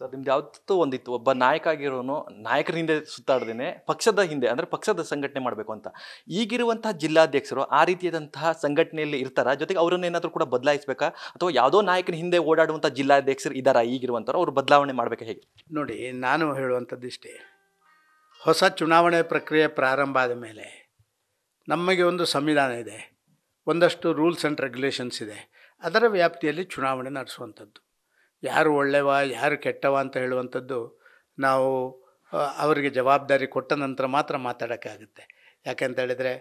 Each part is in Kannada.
ಸರ್ ನಿಮ್ದು ಯಾವತ್ತೂ ಒಂದಿತ್ತು, ಒಬ್ಬ ನಾಯಕ ಆಗಿರೋನು ನಾಯಕರ ಹಿಂದೆ ಸುತ್ತಾಡ್ದೇನೆ ಪಕ್ಷದ ಹಿಂದೆ ಅಂದರೆ ಪಕ್ಷದ ಸಂಘಟನೆ ಮಾಡಬೇಕು ಅಂತ. ಈಗಿರುವಂತಹ ಜಿಲ್ಲಾಧ್ಯಕ್ಷರು ಆ ರೀತಿಯಾದಂತಹ ಸಂಘಟನೆಯಲ್ಲಿ ಇರ್ತಾರ, ಜೊತೆಗೆ ಅವರನ್ನೇನಾದರೂ ಕೂಡ ಬದಲಾಯಿಸಬೇಕಾ, ಅಥವಾ ಯಾವುದೋ ನಾಯಕನ ಹಿಂದೆ ಓಡಾಡುವಂಥ ಜಿಲ್ಲಾಧ್ಯಕ್ಷರು ಇದ್ದಾರಾ ಈಗಿರುವಂಥವ್ರು, ಅವ್ರು ಬದಲಾವಣೆ ಮಾಡಬೇಕಾ, ಹೇಗೆ? ನೋಡಿ, ನಾನು ಹೇಳುವಂಥದ್ದು ಇಷ್ಟೇ. ಹೊಸ ಚುನಾವಣೆ ಪ್ರಕ್ರಿಯೆ ಪ್ರಾರಂಭ ಆದ ಮೇಲೆ ನಮಗೆ ಒಂದು ಸಂವಿಧಾನ ಇದೆ, ಒಂದಷ್ಟು ರೂಲ್ಸ್ ಆ್ಯಂಡ್ ರೆಗ್ಯುಲೇಷನ್ಸ್ ಇದೆ. ಅದರ ವ್ಯಾಪ್ತಿಯಲ್ಲಿ ಚುನಾವಣೆ ನಡೆಸುವಂಥದ್ದು. ಯಾರು ಒಳ್ಳೆಯವ ಯಾರು ಕೆಟ್ಟವ ಅಂತ ಹೇಳುವಂಥದ್ದು ನಾವು ಅವರಿಗೆ ಜವಾಬ್ದಾರಿ ಕೊಟ್ಟ ನಂತರ ಮಾತ್ರ ಮಾತಾಡೋಕ್ಕಾಗುತ್ತೆ. ಯಾಕೆಂತ ಹೇಳಿದರೆ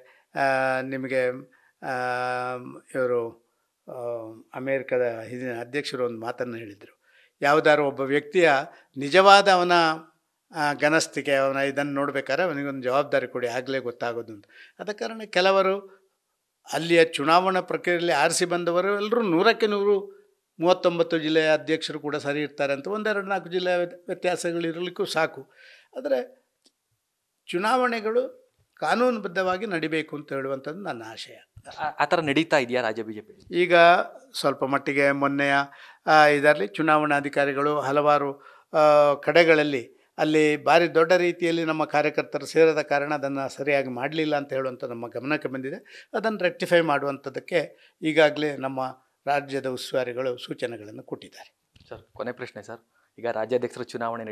ನಿಮಗೆ ಇವರು ಅಮೇರಿಕದ ಹಿಂದಿನ ಅಧ್ಯಕ್ಷರು ಒಂದು ಮಾತನ್ನು ಹೇಳಿದರು. ಯಾವುದಾದ್ರು ಒಬ್ಬ ವ್ಯಕ್ತಿಯ ನಿಜವಾದ ಅವನ ಘನಸ್ಥಿಕೆ, ಅವನ ಇದನ್ನು ನೋಡ್ಬೇಕಾದ್ರೆ ಅವನಿಗೊಂದು ಜವಾಬ್ದಾರಿ ಕೊಡಿ, ಆಗಲೇ ಗೊತ್ತಾಗೋದು ಅಂತ. ಆದ ಕಾರಣ ಕೆಲವರು ಅಲ್ಲಿಯ ಚುನಾವಣಾ ಪ್ರಕ್ರಿಯೆಯಲ್ಲಿ ಆರಿಸಿ ಬಂದವರು ಎಲ್ಲರೂ 100% 39 ಜಿಲ್ಲೆಯ ಅಧ್ಯಕ್ಷರು ಕೂಡ ಸರಿ ಇರ್ತಾರೆ ಅಂತ 1-2-4 ಜಿಲ್ಲೆಯ ವ್ಯತ್ಯಾಸಗಳಿರಲಿಕ್ಕೂ ಸಾಕು. ಆದರೆ ಚುನಾವಣೆಗಳು ಕಾನೂನುಬದ್ಧವಾಗಿ ನಡಿಬೇಕು ಅಂತ ಹೇಳುವಂಥದ್ದು ನನ್ನ ಆಶಯ. ಆ ಥರ ನಡೀತಾ ಇದೆಯಾ ರಾಜ್ಯ ಬಿಜೆಪಿ? ಈಗ ಸ್ವಲ್ಪ ಮಟ್ಟಿಗೆ ಮೊನ್ನೆಯ ಇದರಲ್ಲಿ ಚುನಾವಣಾಧಿಕಾರಿಗಳು ಹಲವಾರು ಕಡೆಗಳಲ್ಲಿ ಅಲ್ಲಿ ಭಾರಿ ದೊಡ್ಡ ರೀತಿಯಲ್ಲಿ ನಮ್ಮ ಕಾರ್ಯಕರ್ತರು ಸೇರದ ಕಾರಣ ಅದನ್ನು ಸರಿಯಾಗಿ ಮಾಡಲಿಲ್ಲ ಅಂತ ಹೇಳುವಂಥ ನಮ್ಮ ಗಮನಕ್ಕೆ ಬಂದಿದೆ. ಅದನ್ನು ರೆಕ್ಟಿಫೈ ಮಾಡುವಂಥದ್ದಕ್ಕೆ ಈಗಾಗಲೇ ನಮ್ಮ ರಾಜ್ಯದ ಉಸ್ತುವಾರಿಗಳು ಸೂಚನೆಗಳನ್ನು ಕೊಟ್ಟಿದ್ದಾರೆ. ಸರ್, ಕೊನೆ ಪ್ರಶ್ನೆ ಸರ್. ಈಗ ರಾಜ್ಯಾಧ್ಯಕ್ಷರ ಚುನಾವಣೆ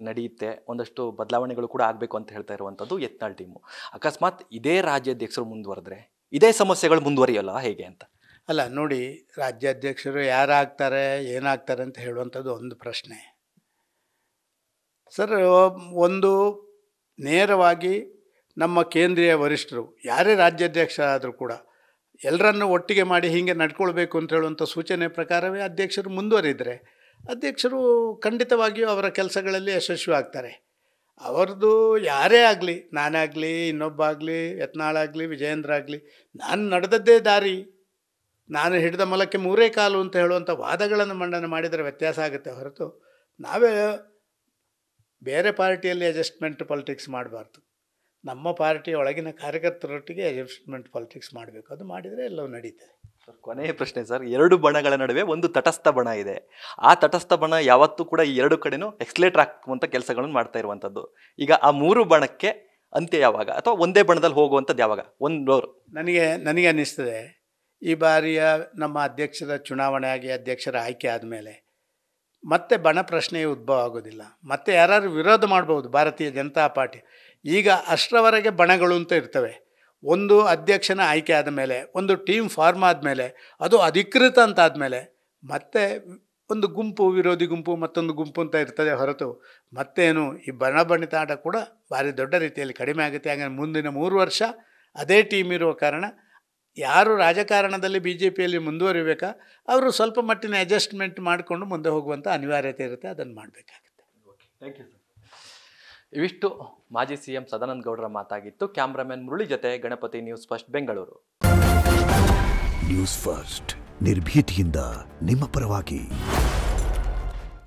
ನಡೆಯುತ್ತೆ, ಒಂದಷ್ಟು ಬದಲಾವಣೆಗಳು ಕೂಡ ಆಗಬೇಕು ಅಂತ ಹೇಳ್ತಾ ಇರುವಂಥದ್ದು ಯತ್ನಾಳ್ ಟೀಮು. ಅಕಸ್ಮಾತ್ ಇದೇ ರಾಜ್ಯಾಧ್ಯಕ್ಷರು ಮುಂದುವರೆದ್ರೆ ಇದೇ ಸಮಸ್ಯೆಗಳು ಮುಂದುವರಿಯಲ್ಲ, ಹೇಗೆ ಅಂತ? ಅಲ್ಲ ನೋಡಿ, ರಾಜ್ಯಾಧ್ಯಕ್ಷರು ಯಾರಾಗ್ತಾರೆ ಏನಾಗ್ತಾರೆ ಅಂತ ಹೇಳುವಂಥದ್ದು ಒಂದು ಪ್ರಶ್ನೆ ಸರ್. ಒಂದು ನೇರವಾಗಿ ನಮ್ಮ ಕೇಂದ್ರೀಯ ವರಿಷ್ಠರು ಯಾರೇ ರಾಜ್ಯಾಧ್ಯಕ್ಷ ಆದರೂ ಕೂಡ ಎಲ್ಲರನ್ನು ಒಟ್ಟಿಗೆ ಮಾಡಿ ಹೀಗೆ ನಡ್ಕೊಳ್ಬೇಕು ಅಂತ ಹೇಳುವಂಥ ಸೂಚನೆ ಪ್ರಕಾರವೇ ಅಧ್ಯಕ್ಷರು ಮುಂದುವರಿದರೆ ಅಧ್ಯಕ್ಷರು ಖಂಡಿತವಾಗಿಯೂ ಅವರ ಕೆಲಸಗಳಲ್ಲಿ ಯಶಸ್ವಿ ಆಗ್ತಾರೆ. ಅವ್ರದ್ದು ಯಾರೇ ಆಗಲಿ, ನಾನೇ ಆಗಲಿ, ಇನ್ನೊಬ್ಬ ಆಗಲಿ, ಯತ್ನಾಳಾಗಲಿ, ವಿಜಯೇಂದ್ರ ಆಗಲಿ, ನಾನು ನಡೆದದ್ದೇ ದಾರಿ, ನಾನು ಹಿಡಿದ ಮೊಲಕ್ಕೆ 3 ಕಾಲು ಅಂತ ಹೇಳುವಂಥ ವಾದಗಳನ್ನು ಮಂಡನೆ ಮಾಡಿದರೆ ವ್ಯತ್ಯಾಸ ಆಗುತ್ತೆ ಹೊರತು ನಾವೇ ಬೇರೆ ಪಾರ್ಟಿಯಲ್ಲಿ ಅಡ್ಜಸ್ಟ್ಮೆಂಟ್ ಪಾಲಿಟಿಕ್ಸ್ ಮಾಡಬಾರ್ದು. ನಮ್ಮ ಪಾರ್ಟಿಯ ಒಳಗಿನ ಕಾರ್ಯಕರ್ತರೊಟ್ಟಿಗೆ ಅಡ್ಜಸ್ಟ್ಮೆಂಟ್ ಪಾಲಿಟಿಕ್ಸ್ ಮಾಡಬೇಕು. ಅದು ಮಾಡಿದರೆ ಎಲ್ಲವೂ ನಡೀತದೆ. ಸರ್, ಕೊನೆಯ ಪ್ರಶ್ನೆ ಸರ್. 2 ಬಣಗಳ ನಡುವೆ ಒಂದು ತಟಸ್ಥ ಬಣ ಇದೆ. ಆ ತಟಸ್ಥ ಬಣ ಯಾವತ್ತೂ ಕೂಡ ಈ 2 ಕಡೆನೂ ಎಕ್ಸ್ಲೇಟರ್ ಹಾಕುವಂಥ ಕೆಲಸಗಳನ್ನು ಮಾಡ್ತಾ ಇರುವಂಥದ್ದು. ಈಗ ಆ 3 ಬಣಕ್ಕೆ ಅಂತ್ಯ ಯಾವಾಗ, ಅಥವಾ ಒಂದೇ ಬಣದಲ್ಲಿ ಹೋಗುವಂಥದ್ದು ಯಾವಾಗ? ನನಗೆ ಅನ್ನಿಸ್ತದೆ, ಈ ಬಾರಿಯ ನಮ್ಮ ಅಧ್ಯಕ್ಷರ ಚುನಾವಣೆ ಆಗಿ ಅಧ್ಯಕ್ಷರ ಆಯ್ಕೆ ಆದಮೇಲೆ ಮತ್ತೆ ಬಣ ಪ್ರಶ್ನೆಯೇ ಉದ್ಭವ ಆಗೋದಿಲ್ಲ. ಮತ್ತೆ ಯಾರು ವಿರೋಧ ಮಾಡ್ಬೋದು ಭಾರತೀಯ ಜನತಾ ಪಾರ್ಟಿ. ಈಗ ಅಷ್ಟರವರೆಗೆ ಬಣಗಳು ಅಂತ ಇರ್ತವೆ. ಒಂದು ಅಧ್ಯಕ್ಷನ ಆಯ್ಕೆ ಆದಮೇಲೆ, ಒಂದು ಟೀಮ್ ಫಾರ್ಮ್ ಆದಮೇಲೆ, ಅದು ಅಧಿಕೃತ ಅಂತ ಆದಮೇಲೆ ಮತ್ತೆ ಒಂದು ಗುಂಪು, ವಿರೋಧಿ ಗುಂಪು, ಮತ್ತೊಂದು ಗುಂಪು ಅಂತ ಇರ್ತದೆ ಹೊರತು ಮತ್ತೇನು ಈ ಬಣಬಣಿತಾಟ ಕೂಡ ಭಾರಿ ದೊಡ್ಡ ರೀತಿಯಲ್ಲಿ ಕಡಿಮೆ ಆಗುತ್ತೆ. ಹಾಗೆ ಮುಂದಿನ 3 ವರ್ಷ ಅದೇ ಟೀಮ್ ಇರುವ ಕಾರಣ ಯಾರು ರಾಜಕಾರಣದಲ್ಲಿ ಬಿ ಜೆ ಪಿಯಲ್ಲಿ ಮುಂದುವರಿಬೇಕಾ ಅವರು ಸ್ವಲ್ಪ ಮಟ್ಟಿನ ಅಡ್ಜಸ್ಟ್ಮೆಂಟ್ ಮಾಡಿಕೊಂಡು ಮುಂದೆ ಹೋಗುವಂಥ ಅನಿವಾರ್ಯತೆ ಇರುತ್ತೆ. ಅದನ್ನು ಮಾಡಬೇಕಾಗುತ್ತೆ. Thank you sir. ಇವಿಷ್ಟು ಮಾಜಿ CM ಸದಾನಂದ ಗೌಡರ ಮಾತಾಗಿತ್ತು. ಕ್ಯಾಮ್ರಾಮನ್ ಮುರಳಿ ಜೊತೆ Ganapati, news first, Bengaluru. News first, ನಿರ್ಭೀತಿಯಿಂದ ನಿಮ್ಮ ಪರವಾಗಿ.